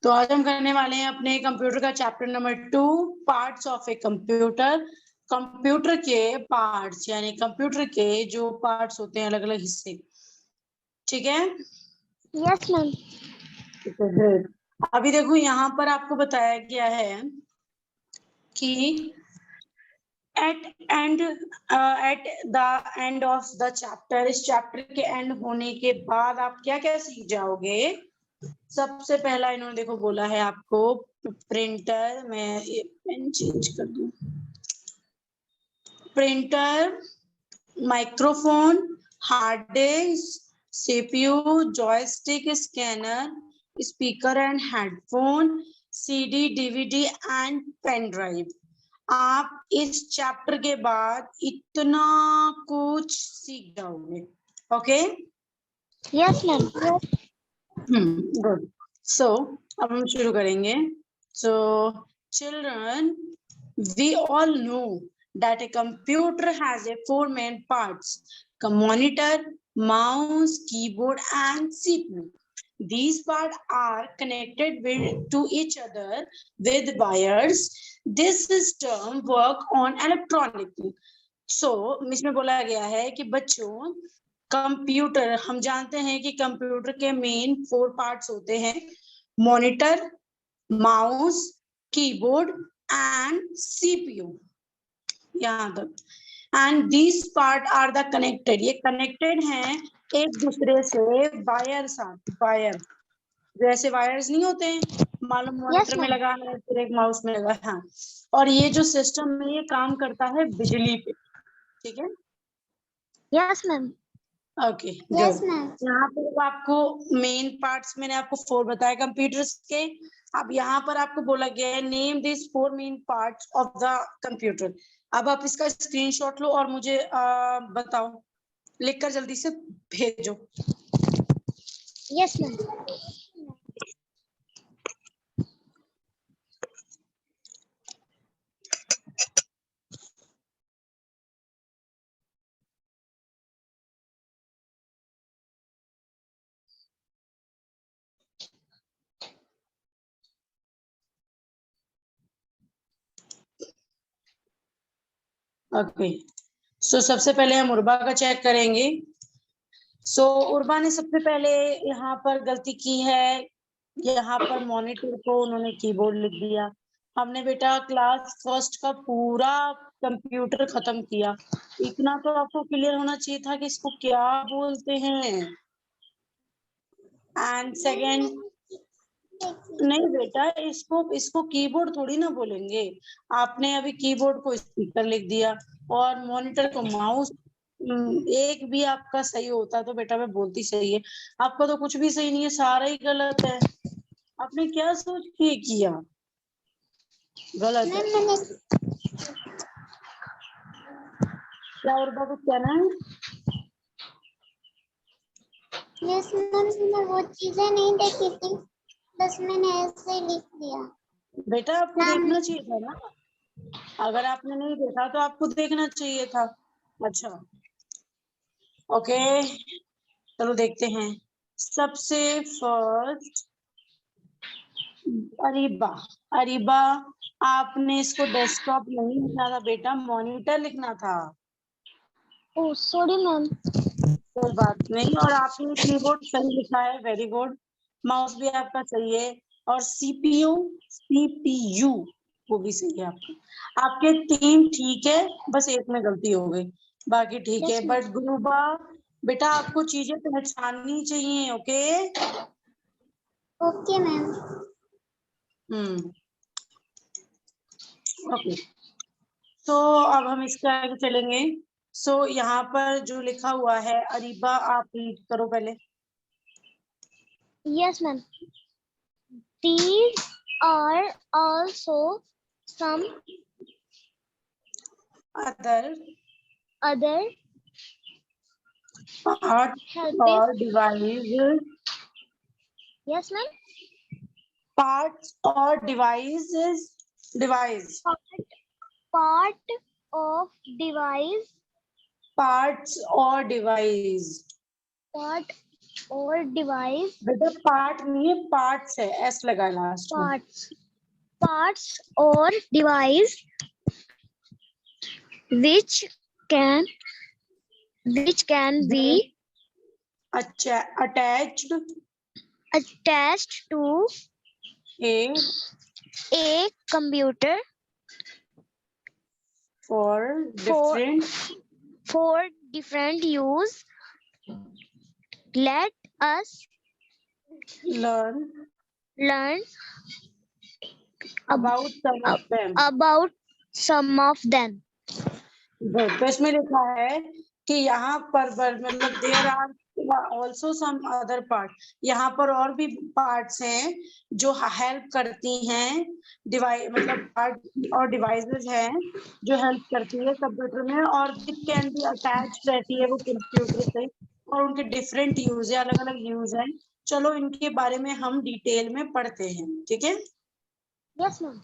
तो आज हम करने वाले हैं अपने कंप्यूटर का chapter number 2, parts of a computer. Computer के पार्ट्स यानी कंप्यूटर के जो पार्ट्स होते हैं, अलग अलग हिस्से। ठीक है? Yes ma'am. ग्रेट। अभी देखो यहाँ पर आपको बताया गया है कि at the end of the chapter, इस चैप्टर के एंड होने के बाद आप क्या क्या सीख जाओगे। सबसे पहला इन्होंने देखो बोला है आपको प्रिंटर, मैं ये पेन चेंज कर दूं, printer, microphone, hard disk, CPU, joystick, scanner, speaker and headphone, CD, DVD and pen drive. आप इस चैप्टर के बाद इतना कुछ सीख जाओगे। Okay? Yes ma'am. Good. So अब हम शुरू करेंगे। So children, we all know that a computer has a 4 main parts: monitor, mouse, keyboard and CPU. These parts are connected to each other with wires. This system work on electronically. So इसमें बोला गया है कि बच्चों, computer, हम जानते हैं कि कंप्यूटर के मेन 4 पार्ट्स होते हैं: monitor, mouse, keyboard and CPU. यहाँ तक। And this part are the connected, ये कनेक्टेड हैं एक दूसरे से वायर साथ। वायर जैसे वायर्स नहीं होते हैं, मालूम मॉनिटर में लगा है फिर एक माउस में लगा है। हाँ, और ये जो सिस्टम है ये काम करता है बिजली पे। ठीक है? Yes ma'am. Okay good. यहाँ पर आपको मेन पार्ट्स मैंने आपको 4 बताया कंप्यूटर्स के। अब यहाँ पर आपको बोला गया है name this 4 main parts of the computer. अब आप इसका स्क्रीनशॉट लो और मुझे बताओ, लिखकर जल्दी से भेजो। Yes ma'am. ओके, सो सबसे पहले हम उर्बा का चेक करेंगे। सो उर्बा ने सबसे पहले यहाँ पर गलती की है, यहाँ पर मॉनिटर को उन्होंने कीबोर्ड लिख दिया। हमने बेटा क्लास फर्स्ट का पूरा कंप्यूटर खत्म किया, इतना तो आपको क्लियर होना चाहिए था कि इसको क्या बोलते हैं। एंड सेकेंड, नहीं बेटा, इसको कीबोर्ड थोड़ी ना बोलेंगे। आपने अभी कीबोर्ड को स्पीकर लिख दिया और मॉनिटर को माउस। एक भी आपका सही होता तो बेटा मैं बोलती सही है, आपका तो कुछ भी सही नहीं है, सारा ही गलत है। आपने क्या सोच के किया? गलत है। क्या और कुछ कहना है? यस मैम, मैंने वो चीजें नहीं देखी थी, बस मैंने ऐसे ही लिख दिया। बेटा आपको देखना चाहिए था ना, अगर आपने नहीं देखा तो आपको देखना चाहिए था। अच्छा ओके, चलो देखते हैं। सबसे फर्स्ट अरीबा। अरीबा, आपने इसको डेस्कटॉप नहीं लिखना था बेटा, मॉनिटर लिखना था। Oh sorry ma'am. कोई बात नहीं, और आपने कीबोर्ड सही लिखा है, वेरी गुड। माउस भी आपका सही है, और सीपीयू, सीपीयू वो भी सही है आपका। आपके 3 ठीक है, बस एक में गलती हो गई, बाकी ठीक है। बट गुरुबा बेटा, आपको चीजें पहचाननी चाहिए। ओके? Okay ma'am. ओके, तो अब हम इसके आगे चलेंगे। सो यहाँ पर जो लिखा हुआ है अरीबा, आप रीड करो पहले। Yes ma'am. These are also some other parts helping. or devices, Yes ma'am. parts or devices, device, Part of device. parts or device. Part or device बेटा पार्ट नहीं है, पार्ट्स है, एस लगा लास्ट में। parts or device which can be अच्छा, attached attached to a a computer for for different use. Let us learn learn about some of them. about some of them. Good. तो इसमें लिखा है कि यहाँ पर मतलब there are also some other part, यहाँ पर और भी पार्ट्स हैं जो हेल्प करती हैं, डिवाइस मतलब पार्ट और डिवाइसेस हैं जो हेल्प करती है कंप्यूटर में, और इट कैन बी अटैच रहती है वो कंप्यूटर से, और उनके डिफरेंट यूज है, अलग अलग यूज है। चलो इनके बारे में हम डिटेल में पढ़ते हैं, ठीक है। Yes, ma'am.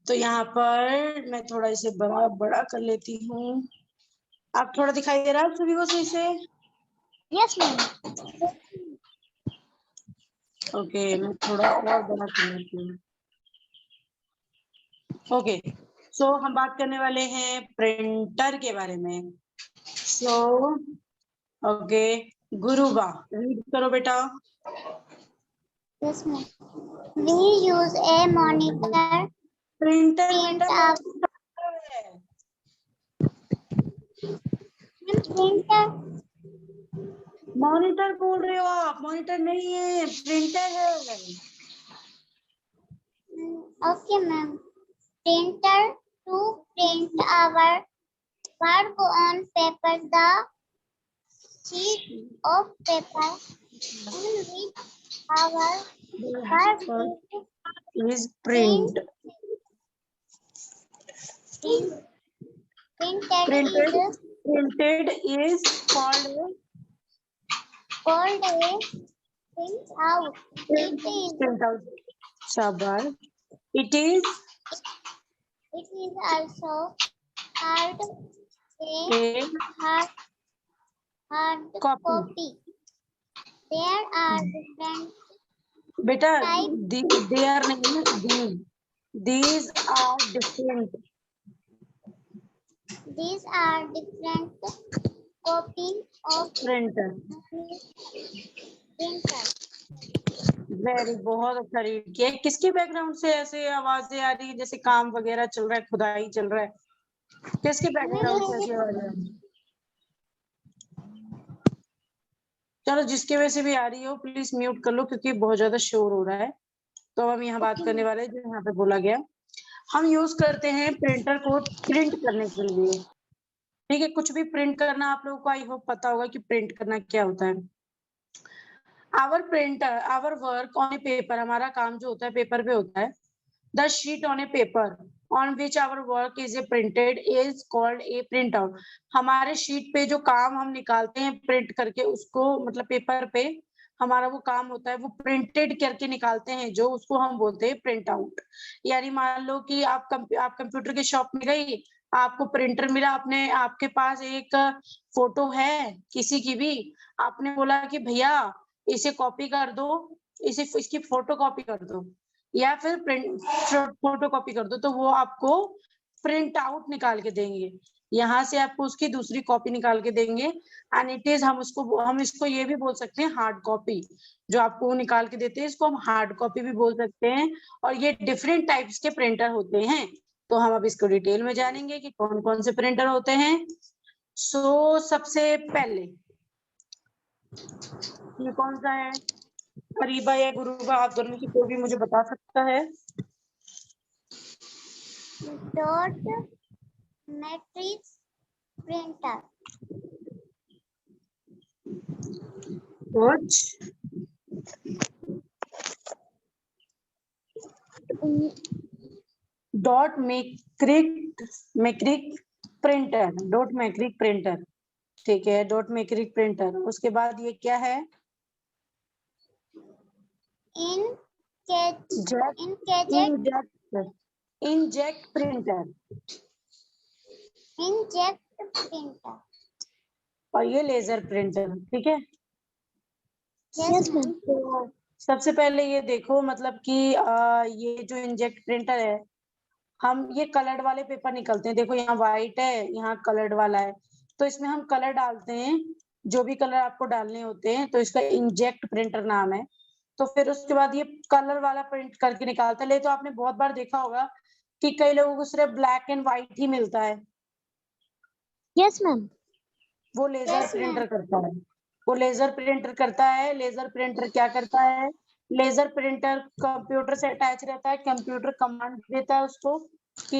तो यहाँ पर मैं थोड़ा इसे बड़ा बड़ा कर लेती हूँ। आप थोड़ा दिखाई दे रहा है सभी को सही से? Yes, ma'am. ओके, मैं थोड़ा और बड़ा कर लेती हूँ। ओके, सो हम बात करने वाले हैं प्रिंटर के बारे में। सो ओके, गुरुबा रीड करो बेटा। Yes, ma'am. We use a monitor. Printer Print बेटा up. है। Printer. मॉनिटर बोल रहे हो आप, मॉनिटर नहीं है, प्रिंटर है। Okay, ma'am. Printer to print our work on paper. The sheet of paper on which our work is print. printed is called a print out. print out. Shabar. It is Also hard a hard copy. There are different beta types. they are named these are different. These are different copies of printer. Very बहुत अच्छा read किया। किसके background से ऐसे आवाजें आ रही है जैसे काम वगैरह चल रहा है, खुदाई चल रहा है? किसके बैकग्राउंड से ऐसी आवाजें आ रही है? चलो जिसकी वजह से भी आ रही हो प्लीज म्यूट कर लो, क्योंकि बहुत ज्यादा शोर हो रहा है। तो हम यहाँ बात करने वाले हैं जो यहाँ पे बोला गया, हम यूज करते हैं प्रिंटर को प्रिंट करने के लिए। ठीक है, कुछ भी प्रिंट करना आप लोगों को आई होप पता होगा कि प्रिंट करना क्या होता है। Our printer our work on a paper, हमारा काम जो होता है पेपर पे होता है। The sheet on a paper on which our work is a printed is called a print out. हमारे शीट पे जो काम हम निकालते हैं प्रिंट करके, उसको मतलब पेपर पे हमारा वो काम होता है, वो प्रिंटेड करके निकालते हैं जो, उसको हम बोलते हैं प्रिंट आउट। यानी मान लो कि आप कंप्यूटर के शॉप में गई, आपको प्रिंटर मिला, आपने आपके पास एक फोटो है किसी की भी, आपने बोला कि भैया इसे कॉपी कर दो, इसे इसकी फोटो कॉपी कर दो या फिर प्रिंट फोटो कॉपी कर दो, तो वो आपको प्रिंट आउट निकाल के देंगे। यहाँ से आपको उसकी दूसरी कॉपी निकाल के देंगे। एंड इट इज हम इसको ये भी बोल सकते हैं हार्ड कॉपी, जो आपको निकाल के देते हैं इसको हम हार्ड कॉपी भी बोल सकते हैं। और ये डिफरेंट टाइप्स के प्रिंटर होते हैं, तो हम अब इसको डिटेल में जानेंगे कि कौन कौन से प्रिंटर होते हैं। सो सबसे पहले ये कौन सा है? करीबा या गुरुबा, आप दोनों में से कोई भी मुझे बता सकता है? Dot matrix printer. What? Dot matrix printer, dot matrix printer. ठीक है, डॉट मैक्रिक प्रिंटर। उसके बाद ये क्या है? Inject printer. Inkjet printer. और ये लेजर प्रिंटर। ठीक है, Yes, ma'am. तो सबसे पहले ये देखो, मतलब कि ये जो इंजेक्ट प्रिंटर है, हम ये कलर्ड वाले पेपर निकलते हैं। देखो यहाँ व्हाइट है, यहाँ कलर्ड वाला है, तो इसमें हम कलर डालते हैं, जो भी कलर आपको डालने होते हैं। तो इसका इंजेक्ट प्रिंटर नाम है। तो फिर उसके बाद ये कलर वाला प्रिंट करके निकालता है। ले तो आपने बहुत बार देखा होगा कि कई लोगों को सिर्फ ब्लैक एंड व्हाइट ही मिलता है। Yes, ma'am. वो लेजर Yes, प्रिंटर ma'am. करता है। वो लेजर प्रिंटर करता है। लेजर प्रिंटर क्या करता है? लेजर प्रिंटर कंप्यूटर से अटैच रहता है। कंप्यूटर कमांड देता है उसको कि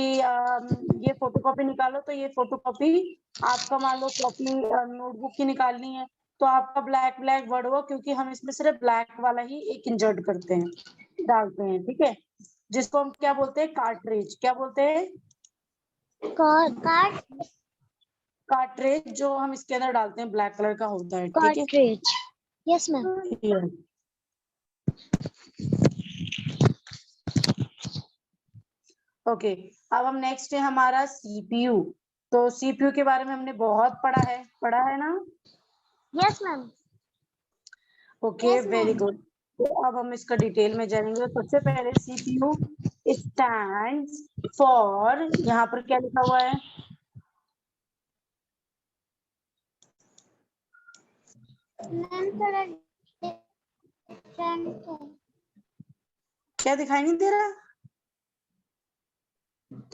ये फोटोकॉपी निकालो। तो ये फोटोकॉपी आपका मान लो कॉपी नोटबुक की निकालनी है, तो आपका ब्लैक ब्लैक वर्ड हुआ, क्योंकि हम इसमें सिर्फ ब्लैक वाला ही एक इंसर्ट करते हैं, डालते हैं। ठीक है, जिसको हम क्या बोलते हैं? कार्ट्रिज। क्या बोलते हैं? Card. कार्ट्रिज, जो हम इसके अंदर डालते हैं, ब्लैक कलर का होता है। ठीक है। Cartridge. Yes, ma'am. Yeah. Okay, अब हम नेक्स्ट है हमारा सीपीयू। तो सीपीयू के बारे में हमने बहुत पढ़ा है ना? Yes, ma'am. Okay, Yes, very ma'am. Good. तो अब हम इसका डिटेल में जानेंगे। सबसे पहले सीपीयू स्टैंड्स फॉर, यहाँ पर क्या लिखा हुआ है? मैम थोड़ा डिफरेंट है। क्या दिखाई नहीं दे रहा?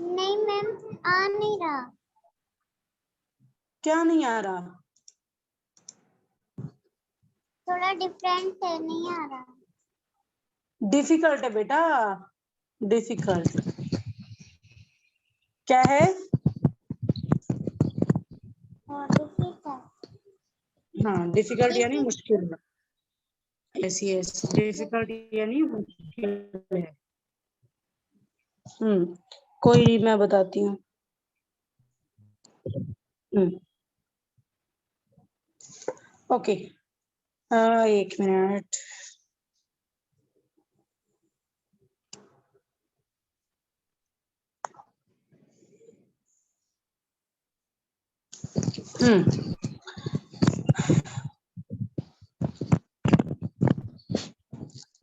नहीं मैम, आ नहीं रहा। क्या नहीं आ रहा? थोड़ा डिफरेंट है, नहीं आ रहा। डिफिकल्ट है बेटा, डिफिकल्ट। क्या है? और डिफिकल्ट। हाँ, डिफिकल्ट यानी मुश्किल। यस यस, डिफिकल्ट यानी मुश्किल है। कोई नहीं, मैं बताती हूँ। ओके, एक मिनट।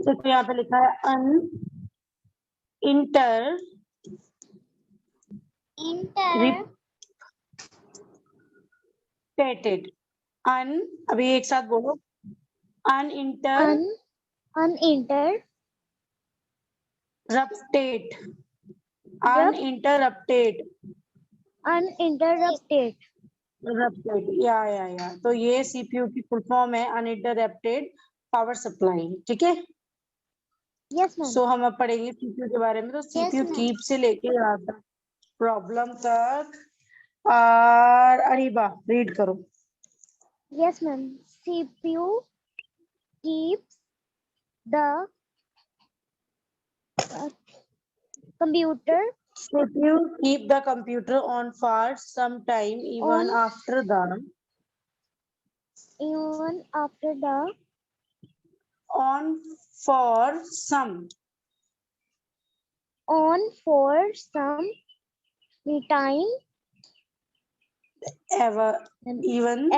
देखो यहाँ पे लिखा है इंटर रिपीटेड अभी एक साथ बोलो, अनइंटर uninterrupted अनइंटरप्टेड uninterrupted या तो ये सीपीयू की फुल फॉर्म है, अनइंटरप्टेड पावर सप्लाई। ठीक है। yes ma'am सो हम अब पढ़ेंगे सीपीयू के बारे में। तो सीपीयू ma'am. कीप से लेके आता प्रॉब्लम तक। और अरीबा रीड करो। yes ma'am CPU keeps the computer CPU keep the computer on for some time even on after the on for some on for some time ever and even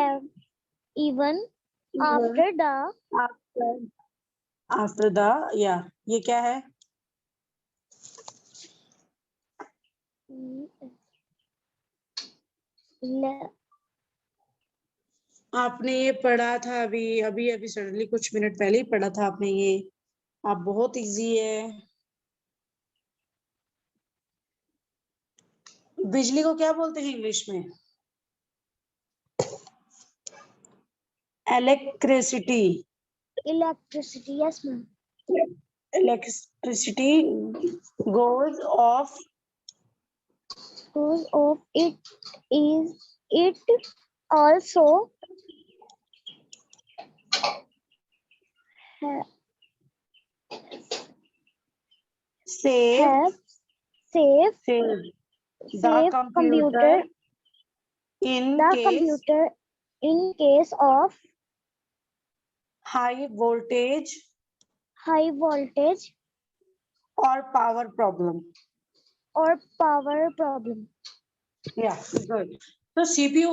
even after the after after the ये क्या है? आपने ये पढ़ा था अभी अभी अभी सडनली कुछ मिनट पहले ही पढ़ा था आपने ये। आप बहुत इजी है। बिजली को क्या बोलते हैं इंग्लिश में? Electricity. yes ma'am Electricity goes off it also save save the computer in case of high voltage or power problem. or power problem. Yeah, good. तो सीपीयू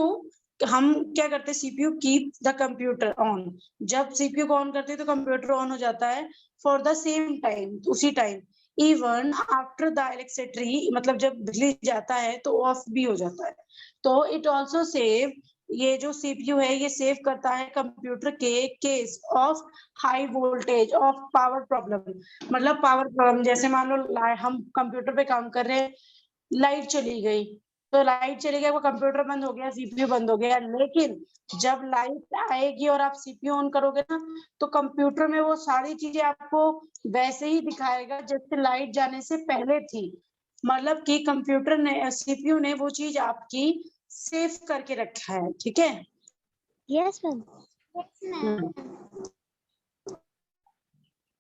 हम क्या करते हैं, CPU keep the computer on. जब CPU को on करते हैं तो कंप्यूटर ऑन हो जाता है फॉर द सेम टाइम, उसी time. Even after the electricity, मतलब जब बिजली जाता है तो ऑफ भी हो जाता है। तो इट ऑल्सो सेव, ये जो सीपीयू है ये सेव करता है कंप्यूटर के case of high voltage of power problem. मतलब पावर प्रॉब्लम, जैसे मान लो हम कंप्यूटर पे काम कर रहे हैं, लाइट चली गई, तो लाइट चली गई, वो कंप्यूटर बंद हो गया, सीपीयू बंद हो गया। लेकिन जब लाइट आएगी और आप सीपीयू ऑन करोगे ना, तो कंप्यूटर में वो सारी चीजें आपको वैसे ही दिखाएगा जैसे लाइट जाने से पहले थी। मतलब कि कंप्यूटर ने, सीपीयू ने वो चीज आपकी सेव करके रखा है। ठीक है। Yes ma'am. Yes ma'am.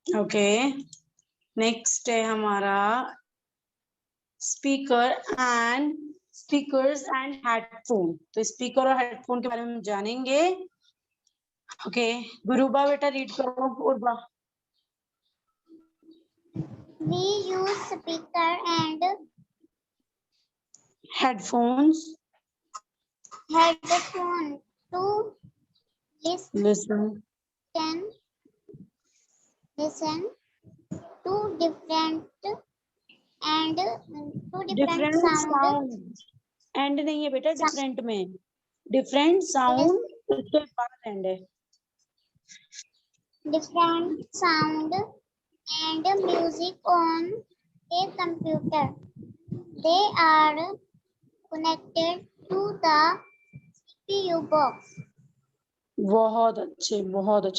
Okay, next है हमारा स्पीकर्स एंड हेडफोन। तो स्पीकर और हेडफोन के बारे में जानेंगे। ओके, गुरुबा बेटा रीड करो। उर्बा। We use speaker and headphones headphone to listen listen to different different sound. Sound. And नहीं है बेटा, Sound. डिफरेंट में डिफरेंट साउंड, उसके बाद एंड है। Different sound and music on a computer. They are connected to the CPU box. बहुत अच्छे,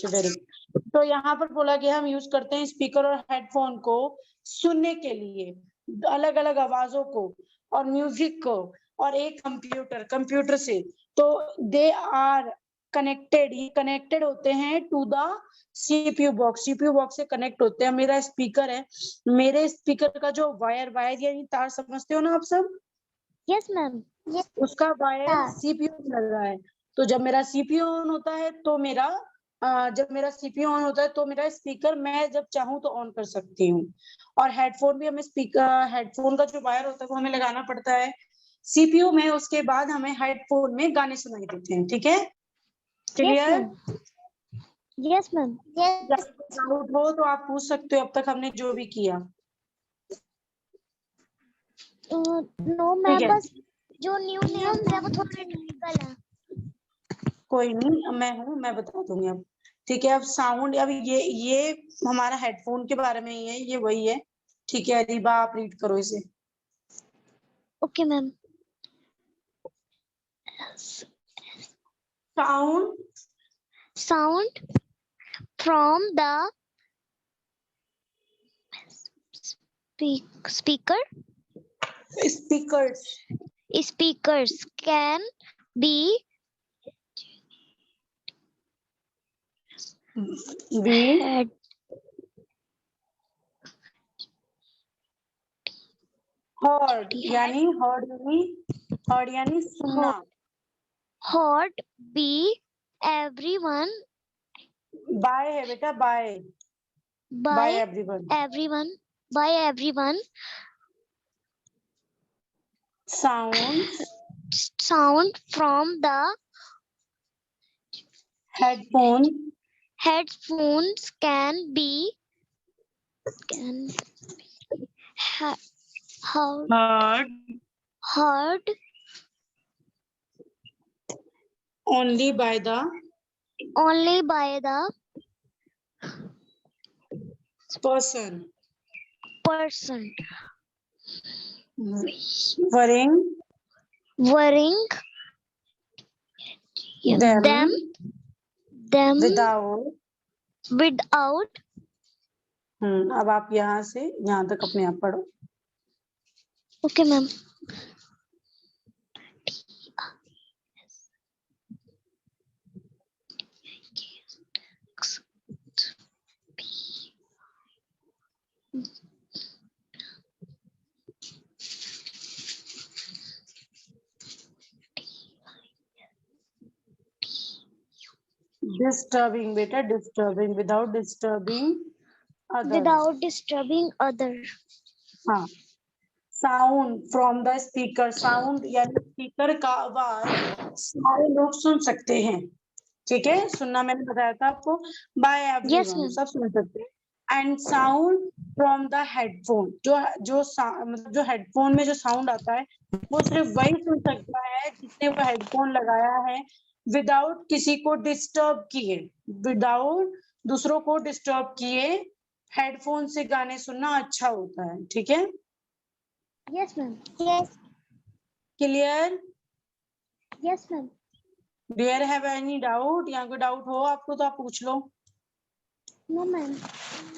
very good. तो यहाँ पर बोला गया हम यूज करते हैं स्पीकर और हेडफोन को सुनने के लिए, अलग अलग आवाजों को और म्यूजिक को, और एक कंप्यूटर से। तो दे आर कनेक्टेड, ये कनेक्टेड होते हैं to the CPU box. CPU box से कनेक्ट होते हैं। मेरा स्पीकर है, मेरे स्पीकर का जो वायर यानी तार समझते हो ना आप सब? Yes ma'am. उसका वायर सीपीयू में लगा है। तो जब मेरा सीपीयू ऑन होता है तो मेरा स्पीकर मैं जब चाहूँ तो ऑन कर सकती हूँ। और हेडफोन भी हमें हेडफोन का जो वायर होता है वो हमें लगाना पड़ता है सीपीयू में, उसके बाद हमें हेडफोन में गाने सुनाई देते हैं। ठीक है, क्लियर? Yes ma'am. डाउट हो तो आप पूछ सकते हो अब तक हमने जो भी किया। नो ठीक मैम, है, बस जो न्यू नेम है वो थोड़ा टेक्निकल है। कोई नहीं, मैं बता दूंगी अब। ठीक है, अब साउंड, अब ये हमारा हेडफोन के बारे में ही है, ये वही है। ठीक है, रिबा आप रीड करो इसे। Okay ma'am. Sound from the speakers can be heard यानी सुनना। heard by everyone बाय है बेटा, bye by everyone. everyone sound from the headphones can be heard only by the person wearing them without अब आप यहाँ से यहाँ तक अपने आप पढ़ो। Okay ma'am. डिस्टर्बिंग बेटा, disturbing, without disturbing other. other हाँ, sound from the speaker, sound यानी स्पीकर का आवाज सारे लोग सुन सकते हैं। ठीक है, सुनना मैंने बताया था आपको, बाय Yes, एवरीवन, ma'am. सब सुन सकते हैं। And sound from the headphone, मतलब जो हेडफोन में जो साउंड आता है वो सिर्फ वही सुन सकता है जिसने वो हेडफोन लगाया है, विदाउट किसी को डिस्टर्ब किए, विदाउट दूसरों को डिस्टर्ब किए। हेडफोन से गाने सुनना अच्छा होता है। ठीक है, Yes, ma'am. Yes. Clear? Yes, ma'am. Do you have any doubt? यहाँ कोई डाउट हो आपको तो आप पूछ लो। No, ma'am.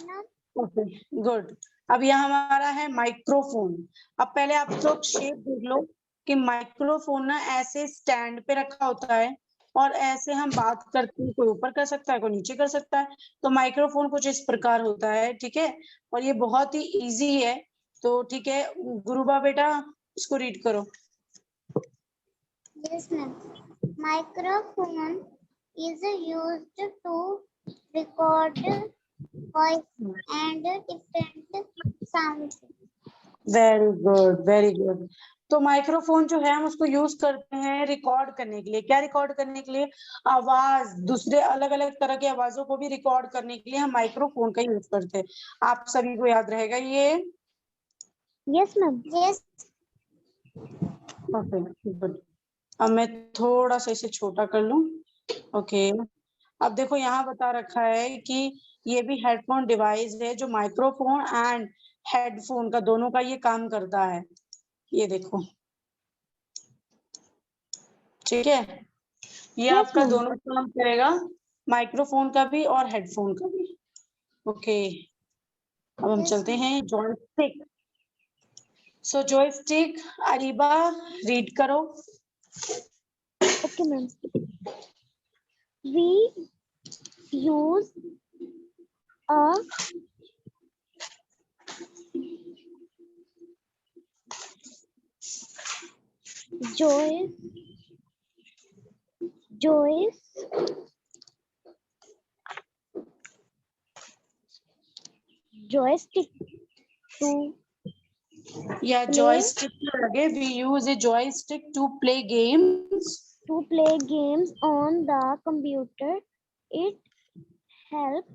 No. Okay, good. अब यह हमारा है माइक्रोफोन। अब पहले आप लोग शेप देख लो कि माइक्रोफोन ना ऐसे स्टैंड पे रखा होता है और ऐसे हम बात करते हैं, कोई ऊपर कर सकता है, कोई नीचे कर सकता है। तो माइक्रोफोन कुछ इस प्रकार होता है। ठीक है, और ये बहुत ही इजी है। तो ठीक है, गुरुबा बेटा इसको रीड करो। Yes, ma'am. Microphone is used to record voice and different sounds. Very good, very good. तो माइक्रोफोन जो है हम उसको यूज करते हैं रिकॉर्ड करने के लिए। क्या रिकॉर्ड करने के लिए? आवाज, दूसरे अलग अलग तरह की आवाजों को भी रिकॉर्ड करने के लिए हम माइक्रोफोन का यूज करते हैं। आप सभी को याद रहेगा ये? Yes, ma'am. Yes. Okay, good. अब मैं थोड़ा सा इसे छोटा कर लूं। ओके, अब देखो यहाँ बता रखा है कि ये भी हेडफोन डिवाइस है जो माइक्रोफोन एंड हेडफोन का दोनों का ये काम करता है। ये देखो, ठीक है, ये Yes, आपका ma'am. दोनों काम करेगा, माइक्रोफोन का भी और हेडफोन का भी। ओके, अब हम Yes, चलते ma'am. हैं जॉयस्टिक। सो जॉयस्टिक, अरीबा रीड करो। Okay, ma'am. We use a joystick to या Play. जॉयस्टिक के आगे we use a joystick to play games. play games on the computer. It helps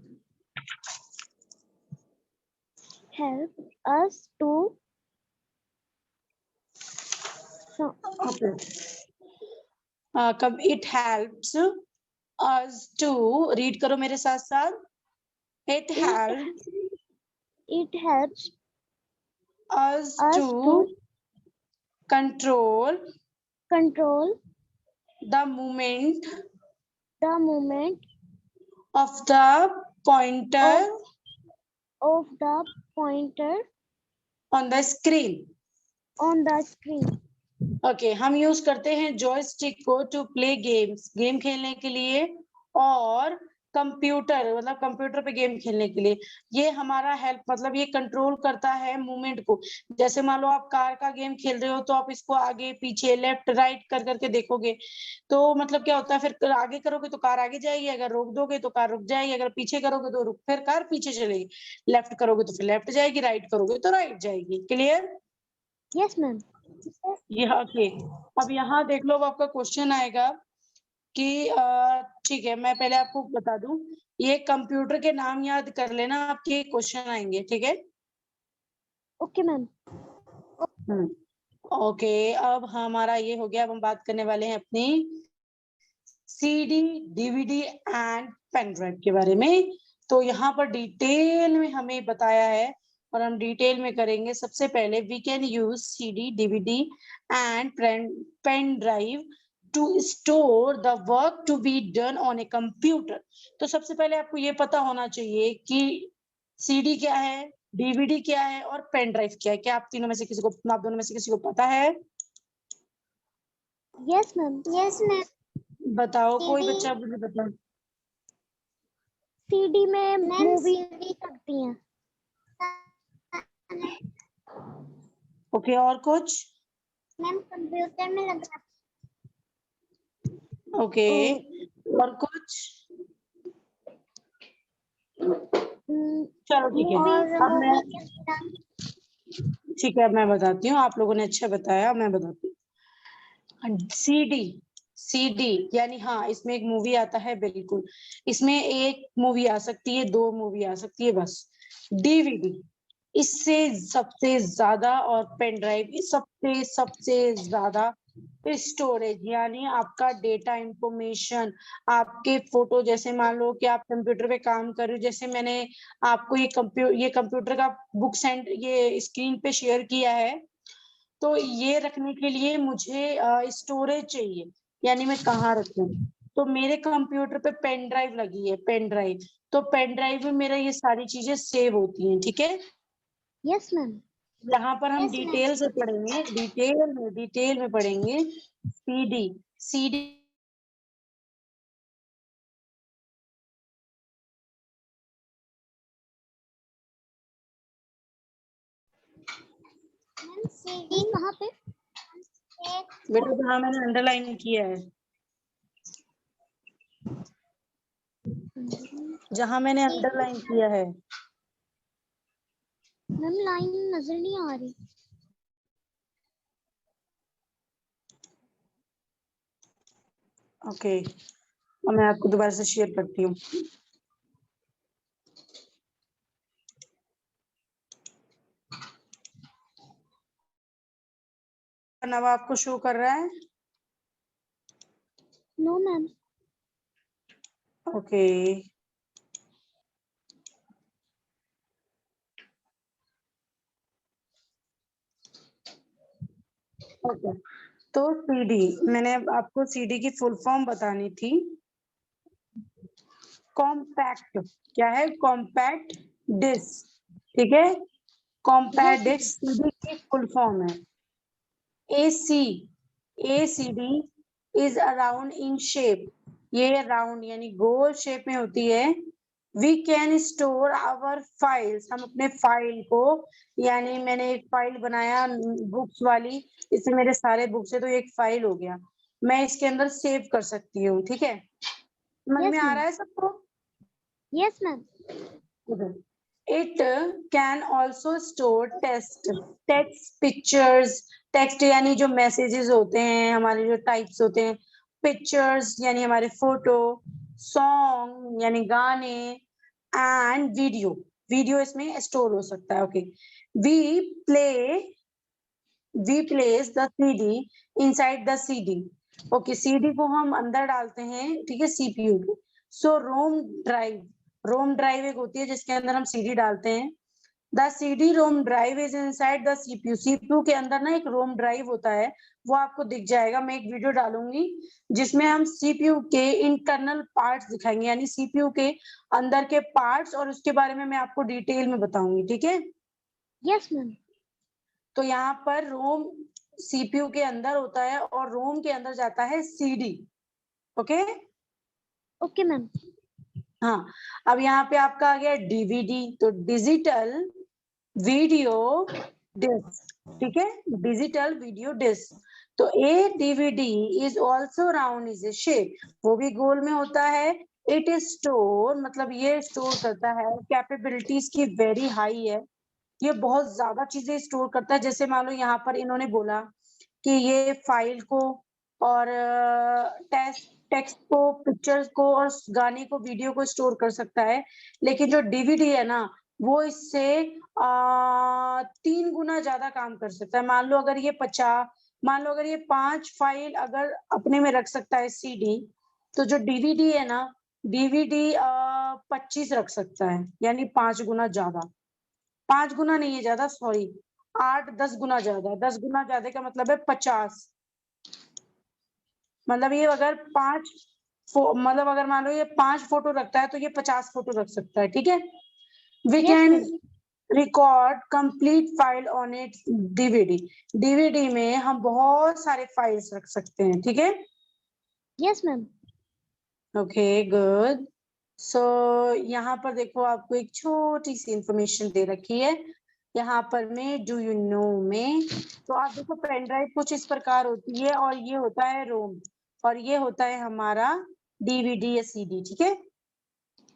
us to okay, कब it helps us to, read करो मेरे साथ साथ। It helps it helps us us to to control control the movement of the pointer of the pointer on the screen। on the screen. Okay, हम use करते हैं joystick को to play games, game खेलने के लिए, और computer मतलब computer पे गेम खेलने के लिए। ये हमारा हेल्प मतलब ये कंट्रोल करता है मूवमेंट को। जैसे मान लो आप कार का गेम खेल रहे हो तो आप इसको आगे पीछे लेफ्ट राइट कर करके देखोगे, तो मतलब क्या होता है, फिर आगे करोगे तो कार आगे जाएगी, अगर रोक दोगे तो कार रुक जाएगी, अगर पीछे करोगे तो रुक फिर कार पीछे चलेगी, लेफ्ट करोगे तो फिर लेफ्ट जाएगी, राइट करोगे तो राइट जाएगी। क्लियर? Yes, ma'am. यहाँ के, अब यहाँ देख लो, अब आपका क्वेश्चन आएगा कि ठीक है, मैं पहले आपको बता दूं, ये कंप्यूटर के नाम याद कर लेना, आपके क्वेश्चन आएंगे। ठीक है, Okay, ma'am. ओके। अब हमारा ये हो गया, अब हम बात करने वाले हैं अपनी CD, DVD and pen drive के बारे में। तो यहाँ पर डिटेल में हमें बताया है और हम डिटेल में करेंगे। सबसे पहले we can use CD, DVD and pen drive to store the work to be done on a computer. तो सबसे पहले आपको ये पता होना चाहिए कि सीडी क्या है, डीवीडी क्या है और पेन ड्राइव क्या है। क्या आप तीनों में से किसी को, आप दोनों में से किसी को पता है? Yes, ma'am. Yes, ma'am. बताओ, कोई CD बच्चा मुझे बताओ। CD में मूवी सकती हैं. ओके, और कुछ? मैम कंप्यूटर में लगा. ओके, और कुछ? चलो ठीक है, अब मैं ठीक है, मैं बताती हूँ, आप लोगों ने अच्छा बताया, मैं बताती हूँ। सीडी यानी हाँ, इसमें एक मूवी आता है, बिल्कुल। इसमें एक मूवी आ सकती है, 2 मूवी आ सकती है बस। डीवीडी इससे सबसे ज्यादा, और पेन ड्राइव सबसे सबसे ज्यादा स्टोरेज, यानी आपका डेटा इंफॉर्मेशन, आपके फोटो, जैसे मान लो कि आप कंप्यूटर पे काम कर रहे हो, जैसे मैंने आपको ये कंप्यूटर का बुक सेंड ये स्क्रीन पे शेयर किया है, तो ये रखने के लिए मुझे स्टोरेज चाहिए, यानी मैं कहाँ रखूं। तो मेरे कंप्यूटर पे पेन ड्राइव लगी है, पेन ड्राइव। तो पेन ड्राइव में मेरा ये सारी चीजें सेव होती हैं, ठीक है। Yes ma'am. यहाँ पर हम यस मैम। डिटेल से पढ़ेंगे, डिटेल में पढ़ेंगे। सीडी सीडी मैम सीडी कहाँ पे? बेटा जहाँ मैंने अंडरलाइन किया है, जहाँ मैंने अंडरलाइन किया है। मैम लाइन नजर नहीं आ रही। ओके, अब मैं आपको दोबारा से शेयर करती हूँ। अब आपको शो कर रहा है? No ma'am. Okay, okay. तो सीडी, मैंने आपको सीडी की फुल फॉर्म बतानी थी। कॉम्पैक्ट, क्या है? कॉम्पैक्ट डिस्क, ठीक है। कॉम्पैक्ट यस डिस्क सीडी की फुल फॉर्म है। ACD is around in shape, ये राउंड यानी गोल शेप में होती है। We can store our files, हम अपने फाइल को, यानी मैंने एक फाइल बनाया बुक्स वाली, इससे मेरे सारे बुक्स है, तो एक फाइल हो गया, मैं इसके अंदर सेव कर सकती हूँ, ठीक है। समझ में यस आ मैम। रहा है सबको? Yes ma'am. It can also store text pictures, text यानी जो मैसेजेस होते हैं, हमारे जो टाइप्स होते हैं, पिक्चर्स यानी हमारे फोटो, सॉन्ग यानी गाने, एंड वीडियो, वीडियो इसमें स्टोर हो सकता है। Okay, we play we place the CD inside the CD. Okay, CD को हम अंदर डालते हैं, ठीक है, सीपीयू के। सो रोम ड्राइव एक होती है जिसके अंदर हम सीडी डालते हैं। The CD ROM drive is inside the CPU, CPU के अंदर ना एक रोम ड्राइव होता है, वो आपको दिख जाएगा, मैं एक वीडियो डालूंगी जिसमें हम सीपीयू के इंटरनल पार्ट्स दिखाएंगे, यानी सीपीयू के अंदर के पार्ट्स, और उसके बारे में मैं आपको डिटेल में बताऊंगी, ठीक है। Yes ma'am. तो यहाँ पर रोम सीपीयू के अंदर होता है और रोम के अंदर जाता है सीडी। Okay, okay ma'am. हाँ। अब यहाँ पे आपका आ गया डीवीडी, तो डिजिटल वीडियो डिस्क, ठीक है, डिजिटल वीडियो डिस्क। तो a DVD is also round is a shape, वो भी गोल में होता है। इट इज स्टोर, मतलब ये स्टोर करता है, कैपेबिलिटीज की वेरी हाई है, ये बहुत ज्यादा चीजें स्टोर करता है। जैसे मान लो यहाँ पर इन्होंने बोला कि ये फाइल को, और टेक्स्ट को, पिक्चर्स को, और गाने को, वीडियो को स्टोर कर सकता है, लेकिन जो डीवीडी है ना, वो इससे 3 गुना ज्यादा काम कर सकता है। मान लो अगर ये 5 फाइल अगर अपने में रख सकता है सीडी, तो जो डीवीडी है ना, डीवीडी 25 रख सकता है, यानी 5 गुना ज्यादा। 5 गुना नहीं है ज्यादा, सॉरी, 8-10 गुना ज्यादा। 10 गुना ज्यादा का मतलब है 50, मतलब ये अगर मतलब अगर मान लो ये 5 फोटो रखता है, तो ये 50 फोटो रख सकता है, ठीक है। We yes can ma'am. Record complete file on it DVD, DVD में हम बहुत सारे फाइल्स रख सकते हैं, ठीक है। Yes ma'am. Okay, good. So यहाँ पर देखो, आपको एक छोटी सी इंफॉर्मेशन दे रखी है यहाँ पर में डू यू नो में। तो आप देखो, पेन ड्राइव कुछ इस प्रकार होती है, और ये होता है रोम, और ये होता है हमारा डीवीडी या सीडी, ठीक है।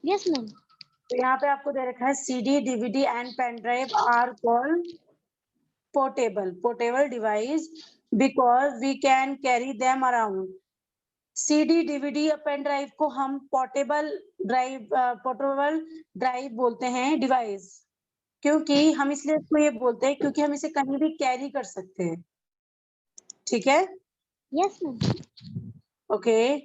Yes ma'am. तो यहाँ पे आपको दे रखा है CD, DVD and pen drive are called portable device because we can carry them around. CD, DVD या पेन ड्राइव को हम पोर्टेबल ड्राइव बोलते हैं डिवाइस, क्योंकि हम इसलिए इसको ये बोलते हैं क्योंकि हम इसे कहीं भी कैरी कर सकते हैं। ठीक है? Yes ma'am. ओके,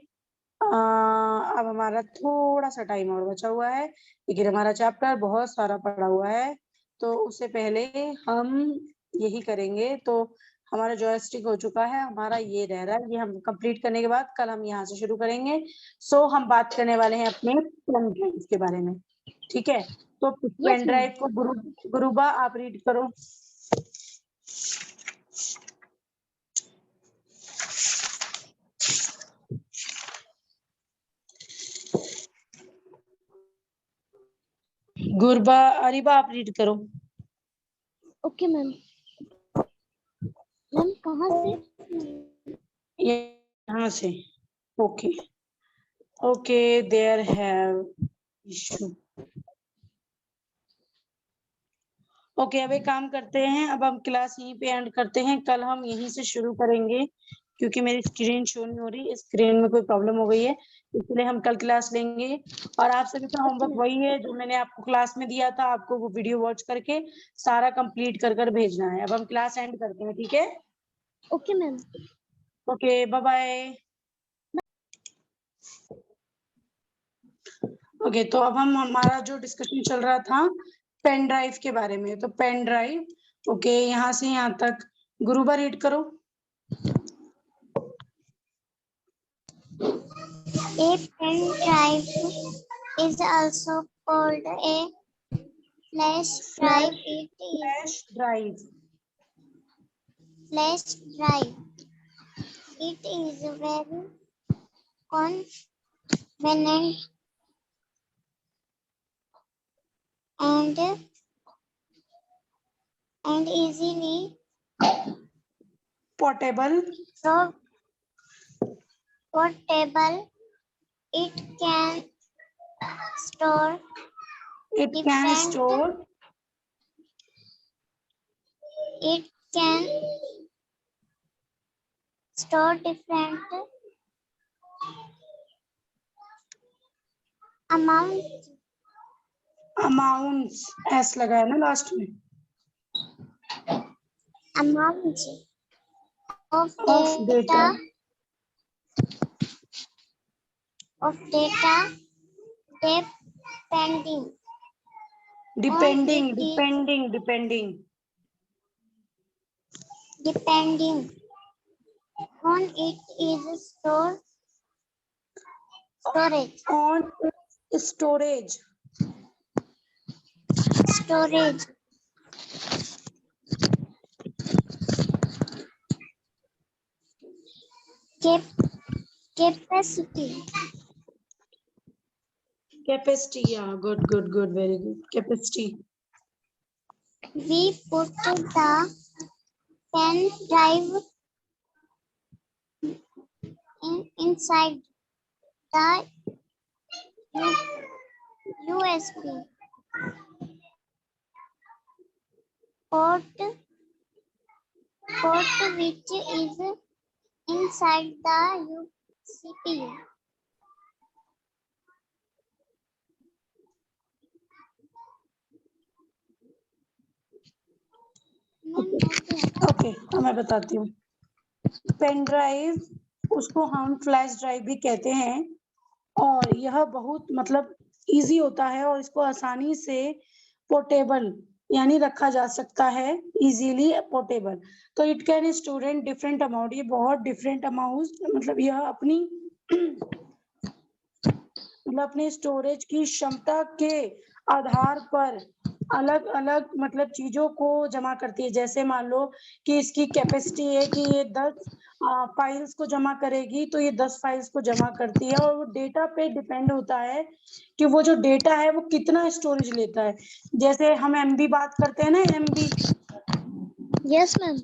अब हमारा थोड़ा सा टाइम और बचा हुआ है, लेकिन हमारा चैप्टर बहुत सारा पड़ा हुआ है, तो उससे पहले हम यही करेंगे। तो हमारा जॉयस्टिक हो चुका है, हमारा ये रह रहा है, ये हम कंप्लीट करने के बाद कल हम यहाँ से शुरू करेंगे। सो हम बात करने वाले हैं अपने पेन ड्राइव के बारे में। ठीक है? तो पेन ड्राइव को गुरुबा आप रीड करो। गुरबा अरिबा आप रीड करो। Okay ma'am. मैम कहाँ से? यहाँ से। Okay okay, there have issue. Okay, अब एक काम करते हैं, अब हम क्लास यहीं पे एंड करते हैं। कल हम यहीं से शुरू करेंगे, क्योंकि मेरी स्क्रीन शो नहीं हो रही, स्क्रीन में कोई प्रॉब्लम हो गई है, इसलिए हम कल क्लास लेंगे। और आप सभी का होमवर्क वही है जो मैंने आपको क्लास में दिया था, आपको वो वीडियो वॉच करके सारा कंप्लीट कर भेजना है। अब हम क्लास एंड करते हैं, ठीक है? Okay ma'am. Okay, bye bye. Okay, तो अब हम हमारा जो डिस्कशन चल रहा था पेन ड्राइव के बारे में, तो पेन ड्राइव, ओके, यहाँ से यहाँ तक गुरुबा रीड करो। A pen drive is also called a flash drive. It is flash drive. It is very convenient and easily portable. It can store different amounts s लगा है ना लास्ट में, amounts of data depending on it is storage. Capacity, yeah, good, very good. Capacity. We put the pen drive inside the USB port which is inside the CPU. Okay, तो मैं बताती हूँ। Pen drive, उसको हम flash drive भी कहते हैं, और यह बहुत मतलब इजी होता है, और इसको आसानी से पोर्टेबल यानी रखा जा सकता है, इजीली पोर्टेबल। तो it can storage different amount, ये बहुत डिफरेंट अमाउंट, मतलब यह अपनी स्टोरेज की क्षमता के आधार पर अलग अलग मतलब चीजों को जमा करती है। जैसे मान लो कि इसकी कैपेसिटी है कि ये 10 फाइल्स को जमा करेगी, तो ये 10 फाइल्स को जमा करती है, और वो डेटा पे डिपेंड होता है कि वो जो डेटा है वो कितना स्टोरेज लेता है। जैसे हम एमबी बात करते हैं ना, एमबी। Yes ma'am.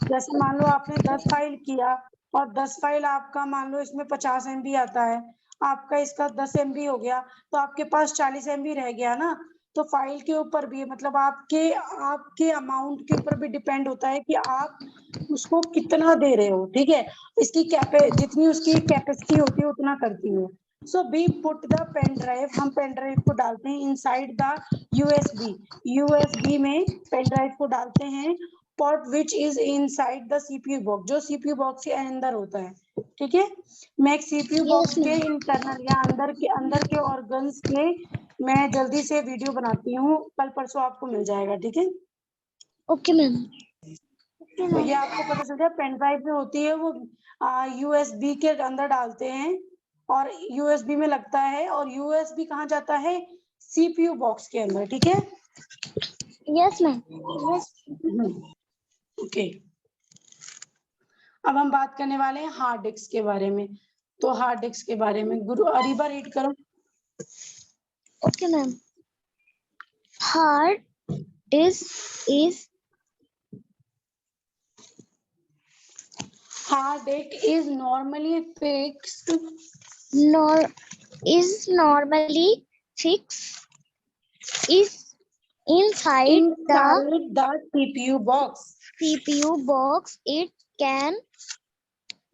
जैसे मान लो आपने 10 फाइल किया, और 10 फाइल आपका मान लो इसमें 50 MB आता है, आपका इसका 10 MB हो गया, तो आपके पास 40 MB रह गया ना। तो फाइल के ऊपर भी मतलब आपके अमाउंट के ऊपर भी डिपेंड होता है कि आप उसको कितना दे रहे हो, ठीक है। इसकी जितनी उसकी कैपेसिटी होती है उतना करती है। So we put the pen drive, हम पेन ड्राइव को डालते हैं इनसाइड द यूएसबी में पेन ड्राइव को डालते हैं, port which is inside the CPU box, जो सीपीयू बॉक्स के अंदर होता है, ठीक है। मैं एक सीपीयू बॉक्स Yes, के ma'am. इंटरनल या अंदर के ऑर्गन्स के मैं जल्दी से वीडियो बनाती हूँ, कल परसों आपको मिल जाएगा, ठीक है। Okay, ma'am. Okay, तो ये ma'am. आपको पता चल जाए पेन ड्राइव जो होती है वो यूएसबी के अंदर डालते हैं और यूएसबी में लगता है, और यूएसबी कहाँ जाता है, सीपीयू बॉक्स के अंदर, ठीक है। Yes, ma'am. Yes. ओके, अब हम बात करने वाले हैं हार्ड डिस्क के बारे में। तो हार्ड डिस्क के बारे में गुरु अरीबा रीड करो। Okay, ma'am. Hard is Hard disk is normally fixed nor is normally fixed is inside the CPU box. the CPU box. It can